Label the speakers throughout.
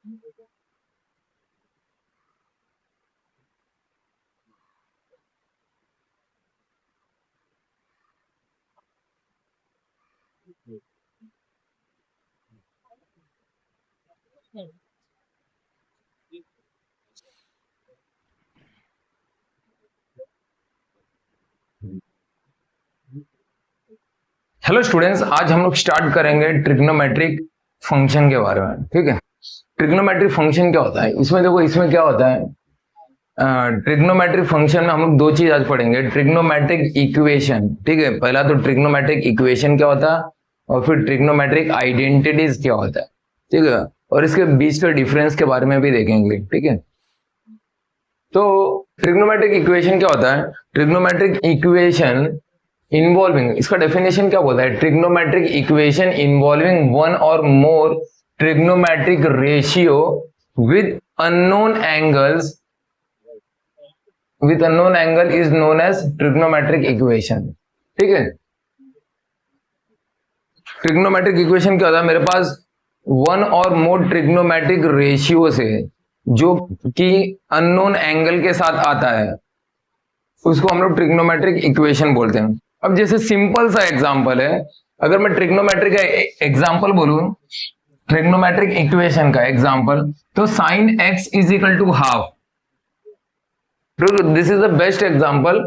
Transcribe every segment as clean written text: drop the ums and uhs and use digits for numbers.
Speaker 1: Hello students, आज हम लोग स्टार्ट करेंगे ट्रिग्नोमेट्रिक फंक्शन के बारे में। ठीक है, ट्रिग्नोमेट्रिक फंक्शन क्या होता है? इसमें देखो, इसमें क्या होता है, ट्रिग्नोमेट्रिक फंक्शन में हम लोग दो चीज आज पढ़ेंगे। ट्रिग्नोमेट्रिक इक्वेशन, ठीक है, पहला तो ट्रिग्नोमेट्रिक इक्वेशन क्या होता है, और फिर ट्रिग्नोमेट्रिक आइडेंटिटीज क्या होता है। ठीक है, और इसके बीच के डिफरेंस के बारे में भी देखेंगे। ठीक है, तो ट्रिग्नोमेट्रिक इक्वेशन क्या होता है? ट्रिग्नोमेट्रिक इक्वेशन इन्वॉल्विंग, इसका डेफिनेशन क्या बोलता है? ट्रिग्नोमेट्रिक इक्वेशन इन्वॉल्विंग वन और more trigonometric ratio with unknown angles, with unknown angle is known as trigonometric equation. ठीक है, ट्रिग्नोमेट्रिक इक्वेशन क्या होता है? मेरे पास वन और मोर ट्रिग्नोमेट्रिक रेशियो से जो कि अननोन एंगल के साथ आता है, उसको हम लोग ट्रिग्नोमेट्रिक इक्वेशन बोलते हैं। अब जैसे सिंपल सा एग्जांपल है, अगर मैं ट्रिग्नोमेट्रिक का एग्जांपल बोलूं, ट्रिग्नोमेट्रिक इक्वेशन का एग्जांपल, तो sine x is equal to half. This is the best example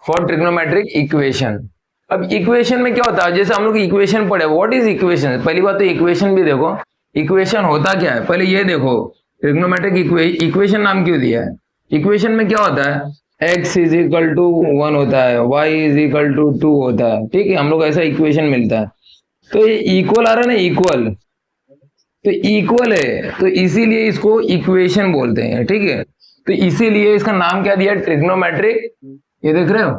Speaker 1: for trigonometric equation. अब इक्वेशन में क्या होता है? जैसे हम लोग इक्वेशन पढ़े, व्हाट इज इक्वेशन? पहली बात तो इक्वेशन भी देखो, इक्वेशन होता क्या है पहले ये देखो। ट्रिग्नोमेट्रिक इक्वेशन नाम क्यों दिया है? इक्वेशन में क्या होता है? x इज इक्वल टू 1 होता है, y इज इक्वल टू 2 होता है। ठीक है, हम लोग ऐसा इक्वेशन मिलता है। तो ये इक्वल आ रहा है ना, इक्वल, तो इक्वल है, तो इसीलिए इसको इक्वेशन बोलते हैं। ठीक है, तो इसीलिए इसका नाम क्या दिया? ट्रिग्नोमेट्रिक, ये देख रहे हो,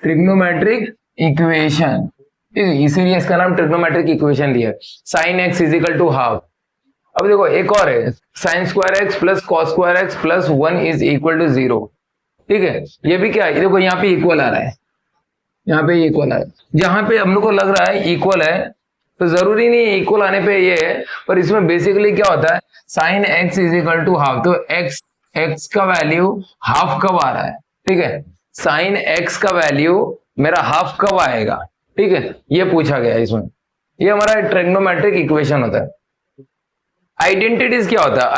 Speaker 1: ट्रिग्नोमेट्रिक इक्वेशन। इसीलिए इसका नाम ट्रिग्नोमेट्रिक इक्वेशन दिया। Sine x is equal to half. अब देखो एक और है, sine square x plus cos square x plus 1 is equal to 0। ठीक है, ये भी क्या है? देखो यहाँ पे इक्वल आ रहा है, यहाँ पे इक्वल है। जहां पे हम लोग को लग रहा है इक्वल है, तो जरूरी नहीं है इक्वल आने पे ये है, पर इसमें बेसिकली क्या होता है? Sine x is equal to half, तो एक्स का वैल्यू हाफ कब आ रहा है? ठीक है, साइन एक्स का वैल्यू मेरा हाफ कब आएगा? ठीक है, ये पूछा गया इसमें। ये हमारा ट्रिग्नोमेट्रिक इक्वेशन होता है। आइडेंटिटीज क्या होता है?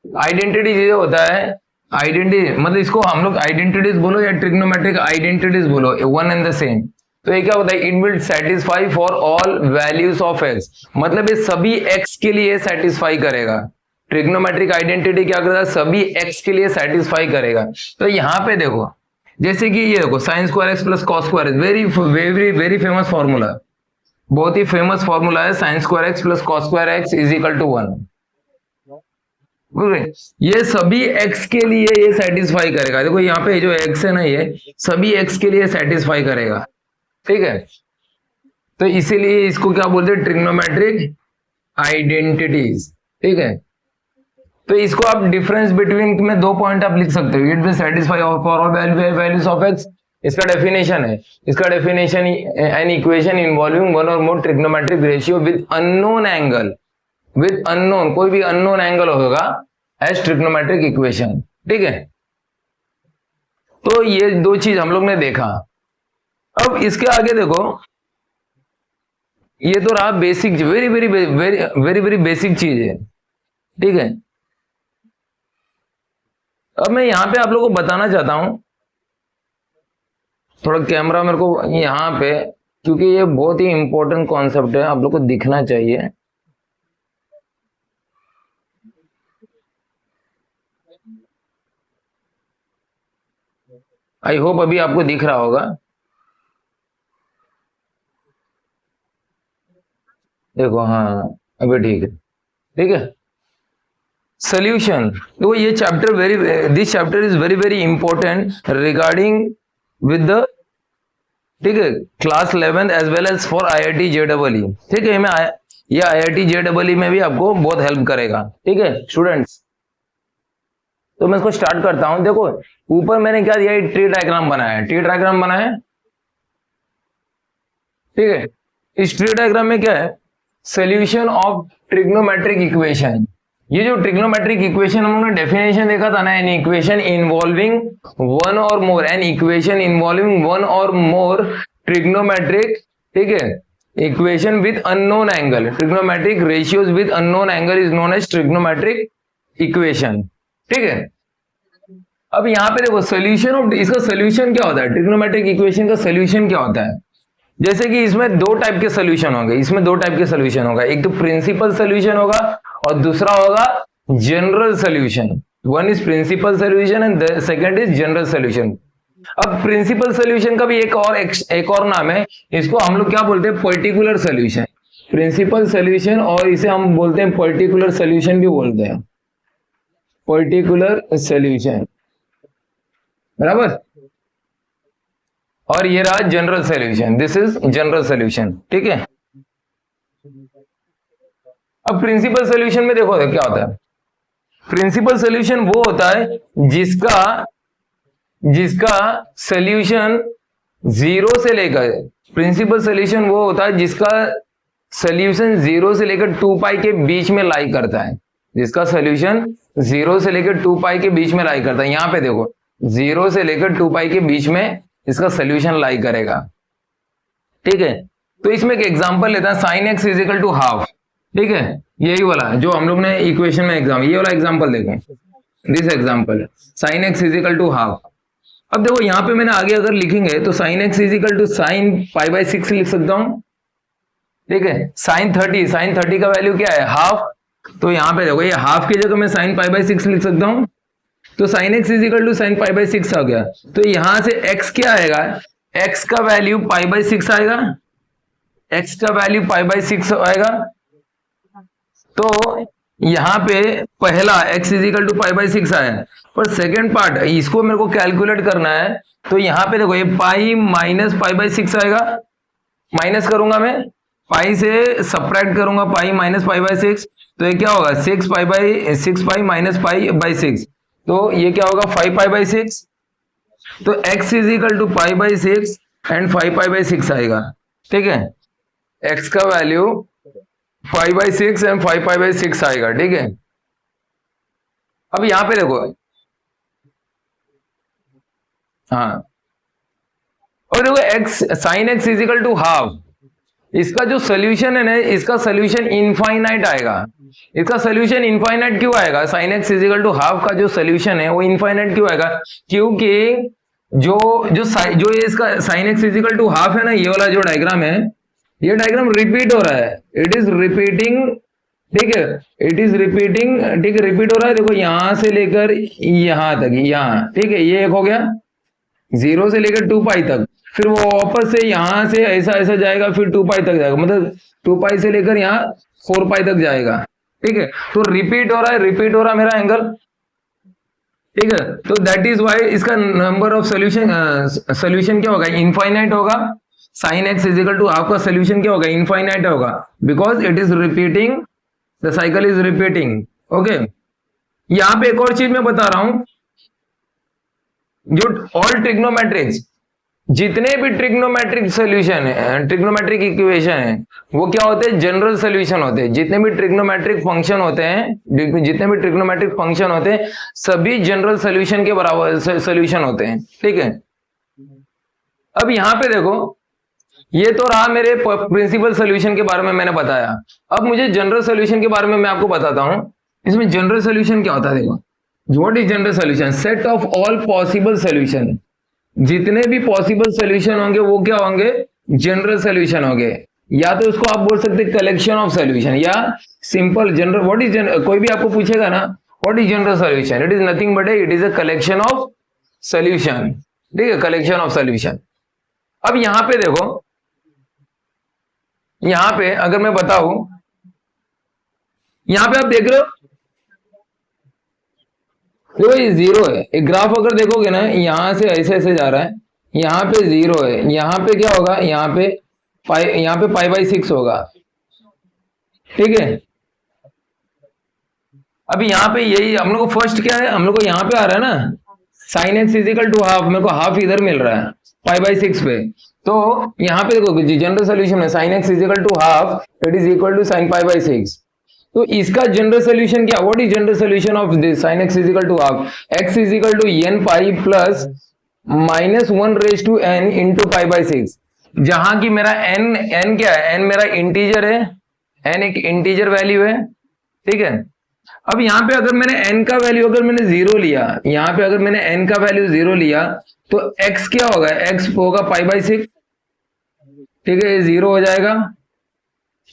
Speaker 1: आइडेंटिटीज ये होता है, आइडेंटिटी मतलब इसको हम लोग आइडेंटिटीज बोलो या ट्रिग्नोमेट्रिक आइडेंटिटीज बोलो, वन एंड द सेम। तो ये क्या होता है? It will satisfy for all values of x, मतलब ये सभी एक्स के लिए सेटिस्फाई करेगा। ट्रिग्नोमेट्रिक आइडेंटिटी क्या करता है? सभी एक्स के लिए सेटिस्फाई करेगा। तो यहाँ पे देखो, जैसे कि ये देखो, sine square x plus cos square x, very very very famous formula, बहुत ही फेमस फॉर्मूला है। Sine square x plus cos square x is equal to 1। ये सभी x के लिए ये सेटिस्फाई करेगा। देखो यहाँ पे जो x है ना, ये सभी x के लिए सेटिस्फाई करेगा। ठीक है, तो इसीलिए इसको क्या बोलते हैं? Trigonometric identities. ठीक है, तो इसको आप डिफरेंस बिटवीन में दो पॉइंट आप लिख सकते हो। It will satisfy for all values of x। इसका डेफिनेशन है, इसका definition, an equation involving one और more trigonometric ratio with unknown angle, with unknown, कोई भी अननोन एंगल होगा, एज ट्रिग्नोमेट्रिक इक्वेशन। ठीक है, तो ये दो चीज हम लोग ने देखा। अब इसके आगे देखो, ये तो रहा basic, very very very very very basic चीज है। ठीक है, अब मैं यहां पे आप लोगों को बताना चाहता हूं, थोड़ा कैमरा मेरे को यहां पे, क्योंकि ये बहुत ही इंपॉर्टेंट कॉन्सेप्ट है, आप लोग को दिखना चाहिए। आई होप अभी आपको दिख रहा होगा। देखो, हाँ, अभी ठीक है। ठीक है, सोल्यूशन देखो, ये chapter very, this chapter is very very important regarding with the, ठीक है, class 11 as well as for IIT JEE। ठीक है, ये IIT JEE में भी आपको बहुत हेल्प करेगा। ठीक है स्टूडेंट्स, तो मैं इसको स्टार्ट करता हूं। देखो ऊपर मैंने क्या दिया? ट्री डायग्राम बनाया है, ट्री डायग्राम बनाया है। ठीक है, इस ट्री डायग्राम में क्या है? Solution of trigonometric equation. ये जो ट्रिग्नोमेट्रिक इक्वेशन हम लोगों ने डेफिनेशन देखा था ना, एन इक्वेशन इन्वॉल्विंग वन और more, an equation involving one और मोर ट्रिग्नोमेट्रिक, ठीक है, equation with unknown angle, trigonometric ratios with unknown angle is known as trigonometric equation, ठीक है। अब यहाँ पे देखो सोल्यूशन ऑफ, इसका सोल्यूशन क्या होता है, ट्रिग्नोमेट्रिक इक्वेशन का सोल्यूशन क्या होता है। जैसे कि इसमें दो टाइप के सोल्यूशन होंगे, इसमें दो टाइप के सोल्यूशन होगा, एक तो प्रिंसिपल सोल्यूशन होगा और दूसरा होगा general solution. One is principal solution and second is general solution. अब प्रिंसिपल सोल्यूशन का भी एक और नाम है, इसको हम लोग क्या बोलते हैं, पर्टिकुलर सोल्यूशन। प्रिंसिपल सोल्यूशन और इसे हम बोलते हैं पर्टिकुलर सोल्यूशन भी बोलते हैं, पर्टिकुलर सोल्यूशन, बराबर। और ये रहा general solution, this is general solution, ठीक है। अब प्रिंसिपल सोल्यूशन में देखो क्या होता है। प्रिंसिपल सोल्यूशन वो होता है जिसका सोल्यूशन जीरो से लेकर, प्रिंसिपल सोल्यूशन वो होता है जिसका सोल्यूशन 0 से लेकर 2 पाई के बीच में लाई करता है, जिसका सोल्यूशन 0 से लेकर 2 पाई के बीच में लाई करता है। यहां पे देखो 0 से लेकर 2 पाई के बीच में इसका सोल्यूशन लाई करेगा, ठीक है। तो इसमें एक एग्जांपल लेते हैं, sine x is equal to half, ठीक है, यही वाला जो हम लोग ने इक्वेशन में एग्जाम, ये वाला एग्जांपल देखें, this example sine x is equal to half. अब देखो यहाँ पे मैंने आगे अगर लिखेंगे तो sine x is equal to sine pi by 6 लिख सकता हूं, ठीक है। साइन 30 का वैल्यू क्या है, हाफ, तो यहाँ पे देखो ये हाफ की जगह मैं साइन पाई बाई 6 लिख सकता हूं, तो sine x is equal to sine pi by 6 आ गया। तो यहां से x क्या आएगा, x का वैल्यू पाई बाई 6 आएगा, x का वैल्यू पाई बाई 6 आएगा। तो यहां पे पहला x is equal to pi by 6 आया, पर सेकेंड पार्ट इसको मेरे को कैलकुलेट करना है, तो यहां पे देखो ये पाई माइनस पाई बाई 6 आएगा, माइनस करूंगा मैं, पाई से सब्ट्रैक्ट करूंगा पाई माइनस पाई बाई 6, तो ये क्या होगा 6 पाई माइनस पाई बाई 6, तो ये क्या होगा 5 पाई बाई 6, तो x is equal to pi by 6 and 5 pi by 6 आएगा, ठीक है। x का value 5 by 6 and 5 pi by 6 आएगा, ठीक है। अब यहां पे देखो, हाँ, और देखो x sine x is equal to half, इसका जो सोल्यूशन है ना, इसका सोल्यूशन इनफाइनाइट आएगा। इसका सोल्यूशन इनफाइनाइट क्यों आएगा, sine x is equal to half का जो सोल्यूशन है वो इनफाइनाइट क्यों आएगा, क्योंकि जो ये इसका sine x is equal to half है ना, ये वाला जो डायग्राम है, ये डायग्राम रिपीट हो रहा है, इट इज रिपीटिंग, ठीक है, इट इज रिपीटिंग, ठीक है, रिपीट हो रहा है। देखो यहां से लेकर यहां तक, यहां, ठीक है, ये एक हो गया 0 से लेकर 2 पाई तक, फिर वो वापस से यहां से ऐसा ऐसा जाएगा, फिर 2 पाई तक जाएगा, मतलब 2 पाई से लेकर यहाँ 4 पाई तक जाएगा, ठीक है। तो रिपीट हो रहा है मेरा एंगल, ठीक है। तो दैट इज वाई इसका नंबर ऑफ सोल्यूशन क्या होगा, इनफाइनाइट होगा। Sine x is equal to half का सोल्यूशन क्या होगा, इनफाइनाइट होगा, because it is repeating, the cycle is repeating, okay. यहां पे एक और चीज मैं बता रहा हूं, जो ऑल ट्रिग्नोमेट्रिक्स, जितने भी ट्रिग्नोमेट्रिक सोल्यूशन है, ट्रिग्नोमेट्रिक इक्वेशन है, वो क्या होते हैं, जनरल सोल्यूशन होते हैं। जितने भी ट्रिग्नोमेट्रिक फंक्शन होते हैं, सभी जनरल सोल्यूशन के बराबर सोल्यूशन होते हैं, ठीक है। अब यहां पे देखो, ये तो रहा मेरे प्रिंसिपल सोल्यूशन के बारे में मैंने बताया। अब मुझे जनरल सोल्यूशन के बारे में मैं आपको बताता हूं। इसमें जनरल सोल्यूशन क्या होता है, देखो, what is general solution, set of all possible solution, जितने भी पॉसिबल सोल्यूशन होंगे वो क्या होंगे, जनरल सोल्यूशन होंगे। या तो उसको आप बोल सकते हैं कलेक्शन ऑफ सोल्यूशन, या सिंपल जनरल। व्हाट इज कोई भी आपको पूछेगा ना what is general solution, it is nothing but it is a collection of solution, ठीक है, कलेक्शन ऑफ सोल्यूशन। अब यहां पे देखो, यहां पे अगर मैं बताऊं, यहां पे आप देख रहे हो, देखो ये 0 है, एक ग्राफ अगर देखोगे ना, यहां से ऐसे ऐसे जा रहा है, यहां पे 0 है, यहां पे क्या होगा, यहां पे पाई बाई 6 होगा, ठीक है। अब यहां पे यही हम लोग को फर्स्ट क्या है, हम लोग को यहां पे आ रहा है ना sine x is equal to half, मेरे को हाफ इधर मिल रहा है पाई बाई 6 पे, तो यहाँ पे देखो जनरल सोल्यूशन है sine x is equal to half it is equal to sine pi by 6। तो इसका जनरल सोल्यूशन क्या, what is general solution of this sine x is equal to half, x is equal to n pi plus minus 1 raise to n into pi by 6, जहां की मेरा N क्या है, N मेरा integer है, एन एक इंटीजर वैल्यू है, ठीक है। अब यहाँ पे अगर मैंने n का वैल्यू अगर मैंने 0 लिया, यहाँ पे अगर मैंने n का वैल्यू 0 लिया तो x क्या होगा, x होगा पाई बाई 6, ठीक है, ये 0 हो जाएगा,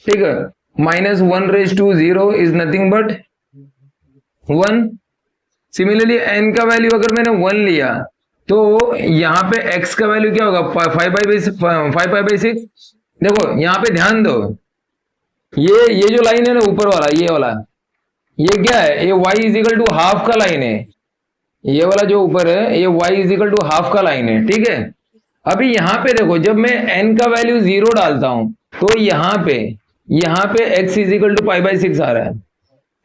Speaker 1: ठीक है, minus 1 raise to 0 is nothing but 1। Similarly n का वैल्यू अगर मैंने 1 लिया तो यहाँ पे x का वैल्यू क्या होगा 5 पाई बाई 6। देखो यहाँ पे ध्यान दो, ये जो लाइन है ना ऊपर वाला, ये वाला, ये क्या है, ये y इजिकल टू हाफ का लाइन है, ये वाला जो ऊपर है ये y इजिकल टू हाफ का लाइन है, ठीक है। अभी यहाँ पे देखो जब मैं n का वैल्यू 0 डालता हूं तो यहाँ पे x is equal to pi by 6 आ रहा है,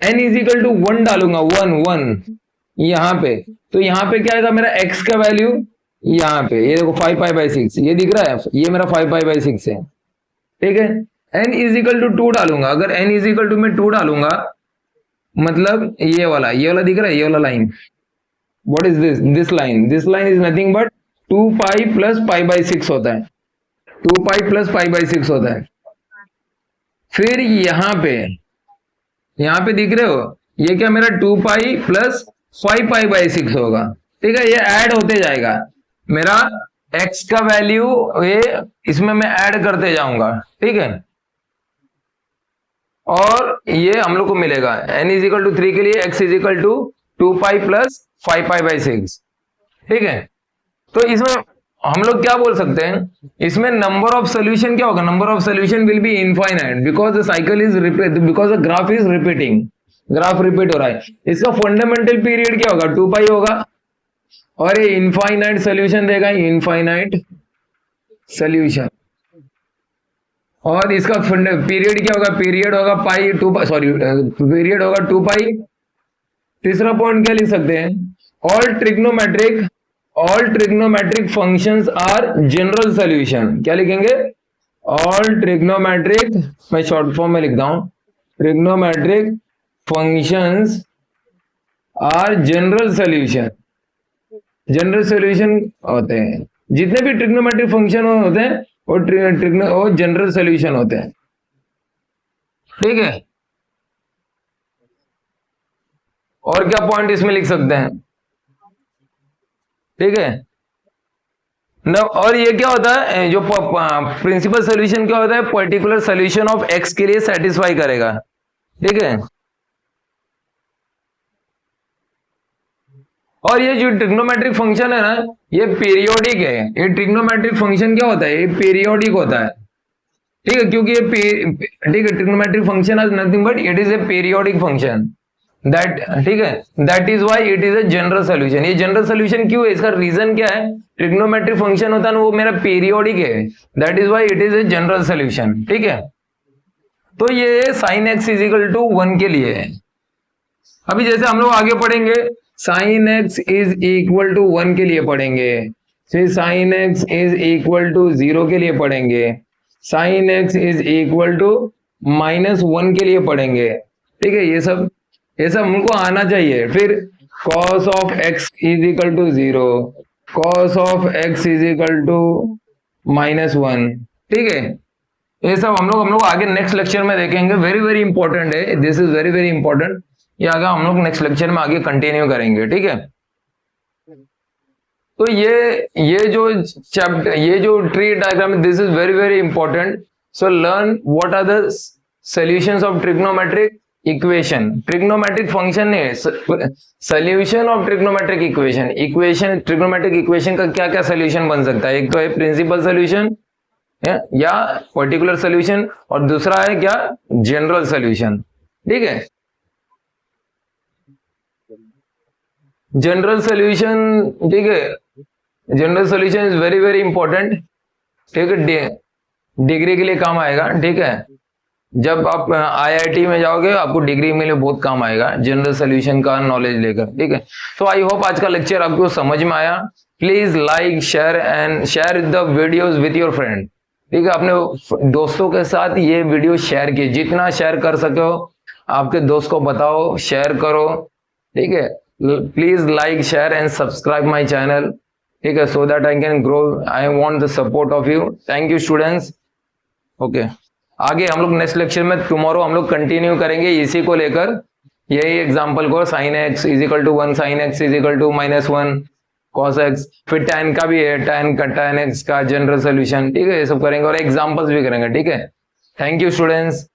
Speaker 1: n इजिकल टू 1 डालूंगा 1 यहाँ पे, तो यहाँ पे क्या आएगा मेरा x का वैल्यू, यहाँ पे ये देखो 5 पाई बाई 6 ये दिख रहा है, ये मेरा 5 पाई बाई 6 है, ठीक है। n इजिकल टू 2 डालूंगा, अगर n इजिकल टू मैं 2 डालूंगा मतलब ये वाला दिख रहा है, ये वाला line, what is this line is nothing but 2 pi plus pi by 6 होता है, 2 पाई प्लस पाई बाई 6 होता है। फिर यहाँ पे दिख रहे हो, ये क्या मेरा 2 पाई प्लस 5 पाई बाई 6 होगा, ठीक है, ये ऐड होते जाएगा, मेरा x का वैल्यू ये इसमें मैं ऐड करते जाऊंगा, ठीक है, और ये हम लोग को मिलेगा n इजिकल टू 3 के लिए x is equal to 2 pi plus 5 pi by 6, ठीक है। तो इसमें हम लोग क्या बोल सकते हैं, इसमें नंबर ऑफ सोल्यूशन क्या होगा, number of solution will be infinite because the cycle is because the graph is repeating, graph repeat हो रहा है। इसका फंडामेंटल पीरियड क्या होगा 2 पाई होगा, और ये इनफाइनाइट सोल्यूशन देगा, इनफाइनाइट सोल्यूशन, और इसका पीरियड क्या होगा, पीरियड होगा पाई 2 पीरियड होगा 2 पाई। तीसरा पॉइंट क्या लिख सकते हैं, all trigonometric functions are general solution, क्या लिखेंगे, ऑल ट्रिग्नोमेट्रिक, मैं शॉर्ट फॉर्म में लिखता हूं, trigonometric functions are general solution, general solution होते हैं, जितने भी ट्रिग्नोमेट्रिक फंक्शन होते हैं वो जनरल सॉल्यूशन होते हैं, ठीक है। और क्या पॉइंट इसमें लिख सकते हैं, ठीक है ना। और ये क्या होता है, जो प्रिंसिपल सॉल्यूशन क्या होता है, पर्टिकुलर सॉल्यूशन ऑफ एक्स के लिए सेटिस्फाई करेगा, ठीक है। और ये जो ट्रिग्नोमेट्रिक फंक्शन है ना ये पीरियोडिक है, ये ट्रिग्नोमेट्रिक फंक्शन क्या होता है, ये पीरियोडिक होता है, ठीक है, क्योंकि ये ठीक है trigonometric function is nothing but it is a periodic function that, ठीक है, that is why it is a general solution. ये जनरल सॉल्यूशन क्यों है, इसका रीजन क्या है, ट्रिग्नोमेट्रिक फंक्शन होता है ना वो मेरा पीरियोडिक है, that is why it is a general solution, ठीक है। तो ये साइन एक्स इजिकल टू 1 के लिए है। अभी जैसे हम लोग आगे पढ़ेंगे sine x is equal to 1 के लिए पढ़ेंगे, फिर sine x is equal to 0 के लिए पढ़ेंगे, sine x is equal to -1 के लिए पढ़ेंगे, ठीक है। ये सब हमको आना चाहिए। फिर cos of x is equal to 0, cos of x is equal to -1, ठीक है। ये सब हम लोग आगे नेक्स्ट लेक्चर में देखेंगे, वेरी वेरी इंपॉर्टेंट है, this is very very important, ये आगे हम लोग नेक्स्ट लेक्चर में आगे कंटिन्यू करेंगे, ठीक है। तो ये जो tree diagram, this is very very important, so learn what are the solutions of trigonometric equation, trigonometric function है, solution of trigonometric equation, trigonometric equation का क्या क्या सॉल्यूशन बन सकता है, एक तो है प्रिंसिपल सॉल्यूशन या पर्टिकुलर सॉल्यूशन, और दूसरा है क्या, जनरल सॉल्यूशन, ठीक है। जनरल सॉल्यूशन, ठीक है, general solution is very very important, ठीक है, डिग्री के लिए काम आएगा, ठीक है। जब आप आईआईटी में जाओगे आपको डिग्री मिले बहुत काम आएगा जनरल सोल्यूशन का नॉलेज लेकर, ठीक है। तो आई होप आज का लेक्चर आपको समझ में आया। Please like share and share the videos with your friend, ठीक है। अपने दोस्तों के साथ ये वीडियो शेयर कीजिए, जितना शेयर कर सके हो आपके दोस्त को बताओ, शेयर करो, ठीक है। Please like share and subscribe my channel, ठीक है, so that I can grow. I want the support of you. Thank you students. Okay, आगे हम लोग नेक्स्ट लेक्चर में टुमारो हम लोग कंटिन्यू करेंगे इसी को लेकर, यही एग्जांपल को, sin x is equal to 1, sin x is equal to -1 cos x, फिर tan का भी है, tan x का जनरल सोल्यूशन, ठीक है, ये सब करेंगे और एग्जांपल्स भी करेंगे, ठीक है। Thank you students.